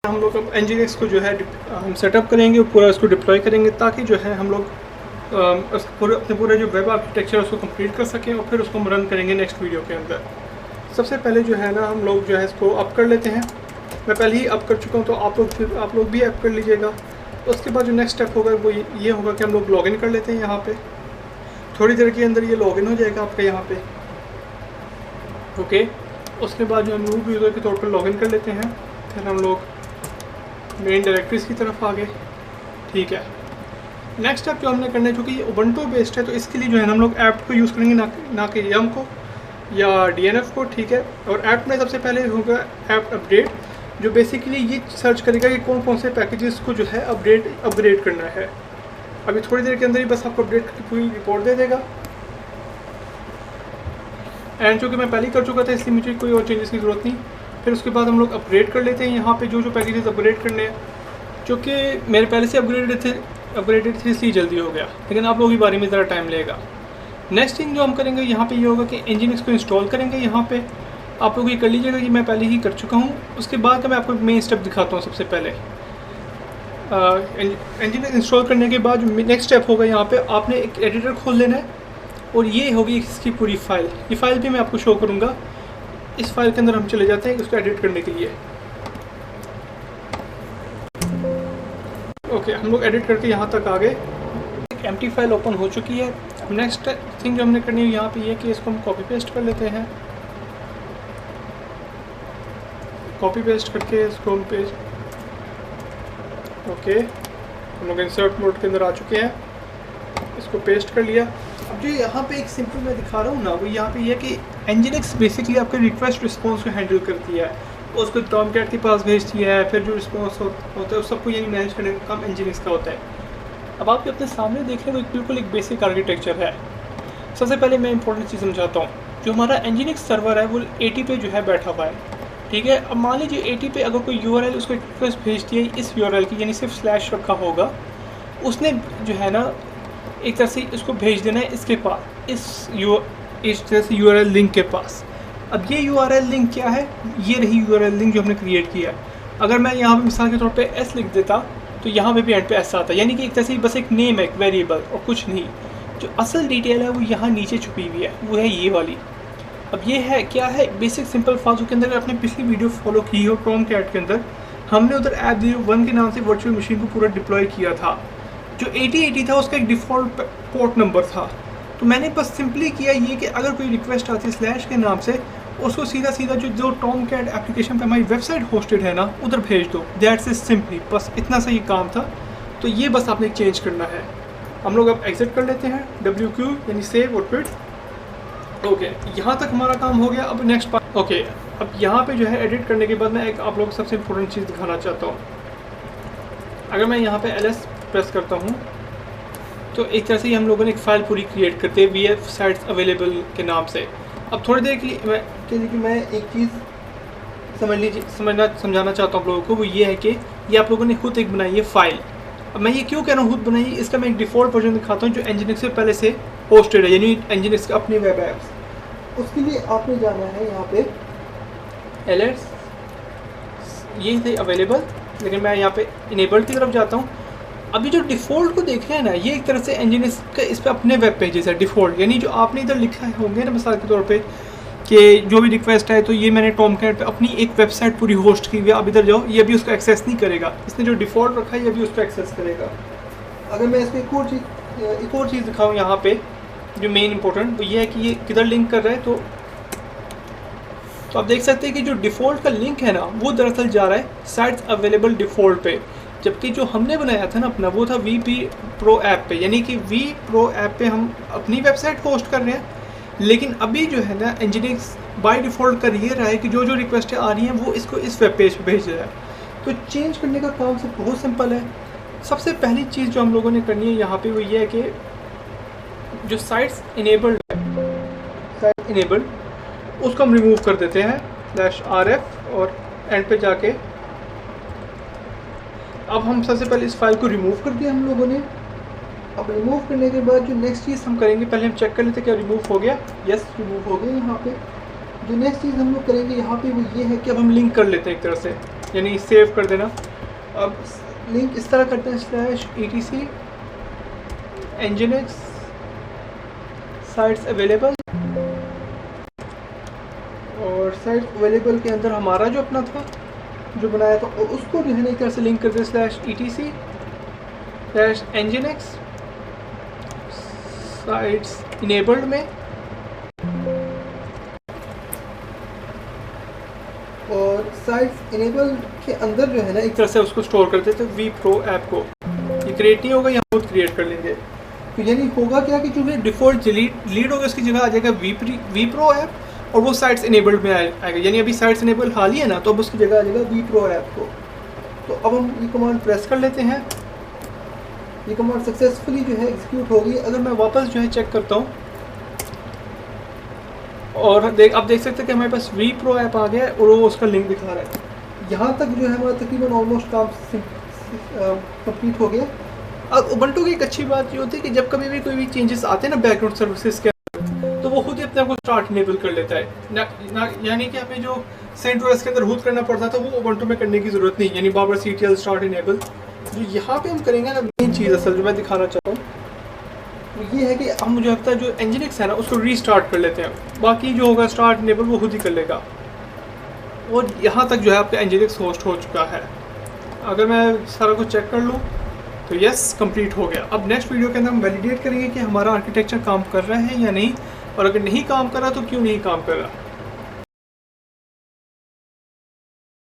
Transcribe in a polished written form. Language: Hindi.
हम लोग अब Nginx को जो है हम सेटअप करेंगे, पूरा इसको डिप्लॉय करेंगे ताकि जो है हम लोग अपने पूरे जो वेब आर्किटेक्चर उसको कंप्लीट कर सकें और फिर उसको हम रन करेंगे नेक्स्ट वीडियो के अंदर। सबसे पहले जो है ना हम लोग जो है इसको अप कर लेते हैं। मैं पहले ही अप कर चुका हूँ, तो आप लोग भी अप कर लीजिएगा। उसके बाद जो नेक्स्ट स्टेप होगा वो ये होगा कि हम लोग लॉगिन कर लेते हैं। यहाँ पे थोड़ी देर के अंदर ये लॉगिन हो जाएगा आपका यहाँ पे। ओके, उसके बाद जो हम रूट यूज़र के तौर पर लॉगिन कर लेते हैं, फिर हम लोग मेन डायरेक्टरीज की तरफ आ गए। ठीक है, नेक्स्ट स्टेप जो हमने करना है, चूँकि ये उबंटू बेस्ड है तो इसके लिए जो है ना हम लोग ऐप को यूज़ करेंगे, ना कि यम को या DNF को। ठीक है, और ऐप में सबसे पहले होगा ऐप अपडेट, जो बेसिकली ये सर्च करेगा कि कौन कौन से पैकेजेस को जो है अपग्रेड करना है। अभी थोड़ी देर के अंदर ही बस आपको अपडेट की पूरी रिपोर्ट दे देगा। एंड चूँकि मैं पहले ही कर चुका था इसलिए मुझे कोई और चेंजेस की ज़रूरत नहीं। फिर उसके बाद हम लोग अपग्रेड कर लेते हैं यहाँ पे जो पैकेजेस अपग्रेड करने हैं, जो कि मेरे पहले से अपग्रेडेड थे इसलिए जल्दी हो गया, लेकिन आप लोगों की बारी में ज़रा टाइम लेगा। नेक्स्ट थिंग जो हम करेंगे यहाँ पे ये होगा कि Nginx को इंस्टॉल करेंगे। यहाँ पे आप लोग ये कर लीजिएगा कि मैं पहले ही कर चुका हूँ। उसके बाद का मैं आपको मेन स्टेप दिखाता हूँ। सबसे पहले Nginx इंस्टॉल करने के बाद जो नेक्स्ट स्टेप होगा, यहाँ पे आपने एक एडिटर खोल लेना है और ये होगी इसकी पूरी फाइल। ये फाइल भी मैं आपको शो करूँगा। इस फाइल के अंदर हम चले जाते हैं इसको एडिट करने के लिए। ओके, हम लोग एडिट करके यहाँ तक आ गए। एक एम्प्टी फाइल ओपन हो चुकी है। अब नेक्स्ट थिंग जो हमने करनी है यहाँ पे ये कि इसको हम कॉपी पेस्ट कर लेते हैं। कॉपी पेस्ट करके इसको हम पेज ओके, हम लोग इंसर्ट मोड के अंदर आ चुके हैं। इसको पेस्ट कर लिया। अब जो यहाँ पे एक सिंपल मैं दिखा रहा हूँ ना, वो यहाँ पे ये कि Nginx बेसिकली आपके रिक्वेस्ट रिस्पॉन्स को हैंडल करती है, उसको टॉमकैट के पास भेजती है, फिर जो रिस्पॉन्स होता है उस सबको यानी मैनेज करने का काम Nginx का होता है। अब आप अपने सामने देख रहे हैं वो बिल्कुल एक बेसिक आर्किटेक्चर है। सबसे पहले मैं इंपॉर्टेंट चीज़ समझाता हूँ। जो हमारा Nginx सर्वर है वो 80 पे जो है बैठा हुआ है। ठीक है, अब मान लीजिए 80 पे अगर कोई URL उसको रिक्वेस्ट भेजती है इस URL की, यानी सिर्फ स्लैश रखा होगा, उसने जो है ना एक तरह से इसको भेज देना है इसके पास, इस तरह से URL लिंक के पास। अब ये URL लिंक क्या है? ये रही URL लिंक जो हमने क्रिएट किया है। अगर मैं यहाँ पे मिसाल के तौर पे S लिख देता तो यहाँ पे भी एंड पे S आता, यानी कि एक तरह से बस एक नेम है, एक वेरिएबल और कुछ नहीं। जो असल डिटेल है वो यहाँ नीचे छुपी हुई है, वो है ये वाली। अब ये है क्या है? बेसिक सिंपल फाजू के अंदर आपने पिछली वीडियो फॉलो की हो टॉमकैट के अंदर, हमने उधर ऐप 01 के नाम से वर्चुअल मशीन को पूरा डिप्लॉय किया था। जो 8080 था उसका एक डिफ़ॉल्ट पोर्ट नंबर था। तो मैंने बस सिंपली किया ये कि अगर कोई रिक्वेस्ट आती है स्लैश के नाम से, उसको सीधा सीधा जो टॉमकैट एप्लीकेशन पे हमारी वेबसाइट होस्टेड है ना उधर भेज दो। दैट्स इज सिंपली, बस इतना सा ही काम था। तो ये बस आपने चेंज करना है। हम लोग अब एग्जिट कर लेते हैं, WQ यानी सेव और क्विट। ओके, यहाँ तक हमारा काम हो गया। अब नेक्स्ट पार्ट। ओके, अब यहाँ पे जो है एडिट करने के बाद मैं एक आप लोग सबसे इम्पोर्टेंट चीज़ दिखाना चाहता हूँ। अगर मैं यहाँ पे LS प्रेस करता हूँ तो एक तरह से हम लोगों ने एक फ़ाइल पूरी क्रिएट करते हैं VF साइट्स अवेलेबल के नाम से। अब थोड़ी देर के लिए मैं एक चीज़ समझाना चाहता हूँ आप लोगों को, वो ये है कि ये आप लोगों ने खुद एक बनाई है फ़ाइल। अब मैं ये क्यों कह रहा हूँ खुद बनाई, इसका मैं एक डिफ़ॉल्ट वर्जन दिखाता हूँ जो Nginx से पहले से होस्टेड है, यानी Nginx का अपने वेब ऐप्स। उसके लिए आपने जाना है यहाँ पे LS, ये थे अवेलेबल, लेकिन मैं यहाँ पे इनेबल्ड की तरफ जाता हूँ। अभी जो डिफ़ॉल्ट को देख रहे हैं ना, ये एक तरह से Nginx का इस पर अपने वेब पेजेस है डिफ़ॉल्ट, यानी जो आपने इधर लिखा है होंगे ना मिसाल के तौर पे कि जो भी रिक्वेस्ट है तो ये मैंने टॉमकैट पे अपनी एक वेबसाइट पूरी होस्ट की हुई है, आप इधर जाओ, ये भी उसको एक्सेस नहीं करेगा। इसने जो डिफ़ॉल्ट रखा है ये भी उसको एक्सेस करेगा। अगर मैं इसको एक और चीज़ दिखाऊँ यहाँ पे जो मेन इंपॉर्टेंट, वो ये है कि ये किधर लिंक कर रहा है। तो आप देख सकते हैं कि जो डिफ़ॉल्ट का लिंक है ना वो दरअसल जा रहा है साइट्स अवेलेबल डिफ़ॉल्ट पे, जबकि जो हमने बनाया था ना अपना वो था VP Pro ऐप पे, यानी कि V Pro ऐप पे हम अपनी वेबसाइट होस्ट कर रहे हैं। लेकिन अभी जो है ना Nginx बाय डिफ़ॉल्ट कर ये रहा है कि जो रिक्वेस्टें आ रही हैं वो इसको इस वेब पेज पे भेज रहा है। तो चेंज करने का काम सब बहुत सिंपल है। सबसे पहली चीज़ जो हम लोगों ने करनी है यहाँ पे वो ये है कि जो साइट्स इनेबल्ड है, साइट इनेबल्ड, उसको हम रिमूव कर देते हैं /RF और एंड पे जाके अब हम सबसे पहले इस फाइल को रिमूव कर दिया हम लोगों ने। अब रिमूव करने के बाद जो नेक्स्ट चीज़ हम करेंगे, पहले हम चेक कर लेते क्या रिमूव हो गया। यस, रिमूव हो गया। यहाँ पे जो नेक्स्ट चीज़ हम लोग करेंगे यहाँ पे वो ये है कि अब हम लिंक कर लेते हैं एक तरह से। यानी सेव कर देना। अब लिंक इस तरह करते हैं /etc nginx साइट्स अवेलेबल, और साइट अवेलेबल के अंदर हमारा जो अपना था जो बनाया था, और उसको जो है ना एक तरह से लिंक करते हैं /etc/nginx साइट्स इनेबल्ड में, और साइट्स इनेबल के अंदर जो है ना एक तरह से उसको स्टोर करते थे vPro ऐप को। ये क्रिएट नहीं होगा, यहाँ खुद क्रिएट कर लेंगे। तो यानी होगा क्या कि जो है डिफ़ॉल्ट लीड होगा उसकी जगह आ जाएगा vPro ऐप, और वो साइट्स इनेबल्ड में आएगा। यानी अभी साइट्स इनेबल हाल ही है ना, तो अब उसकी जगह आ जाएगा vPro ऐप को। तो अब हम ये कमांड प्रेस कर लेते हैं, ये कमांड सक्सेसफुली जो है एग्जीक्यूट होगी। अगर मैं वापस जो है चेक करता हूँ, और आप देख सकते हैं कि हमारे पास vPro ऐप आ गया है और वो उसका लिंक दिखा रहा है। यहाँ तक जो है हमारा तकरीबन ऑलमोस्ट काम कंप्लीट हो गया। अब उबंटू की एक अच्छी बात ये होती है कि जब कभी भी कोई भी चेंजेस आते हैं ना बैकग्राउंड सर्विसेज के, तो वो खुद ही अपने आप को स्टार्ट इनेबल कर लेता है यानी कि हमें जो सेंटोरस के अंदर खुद करना पड़ता था वो उबंटू में करने की ज़रूरत नहीं, यानी बार-बार CTL स्टार्ट इनेबल। जो यहाँ पे हम करेंगे ना, मेन चीज़ असल जो मैं दिखाना चाहता हूँ वो ये है कि हम मुझे लगता है जो nginx है ना उसको रीस्टार्ट कर लेते हैं, बाकी जो होगा स्टार्ट इनेबल वो खुद ही कर लेगा। और यहाँ तक जो है आपका nginx होस्ट हो चुका है। अगर मैं सारा कुछ चेक कर लूँ तो यस कंप्लीट हो गया। अब नेक्स्ट वीडियो के अंदर हम वैलिडेट करेंगे कि हमारा आर्किटेक्चर काम कर रहा है या नहीं, और अगर नहीं काम कर रहा तो क्यों नहीं काम कर रहा।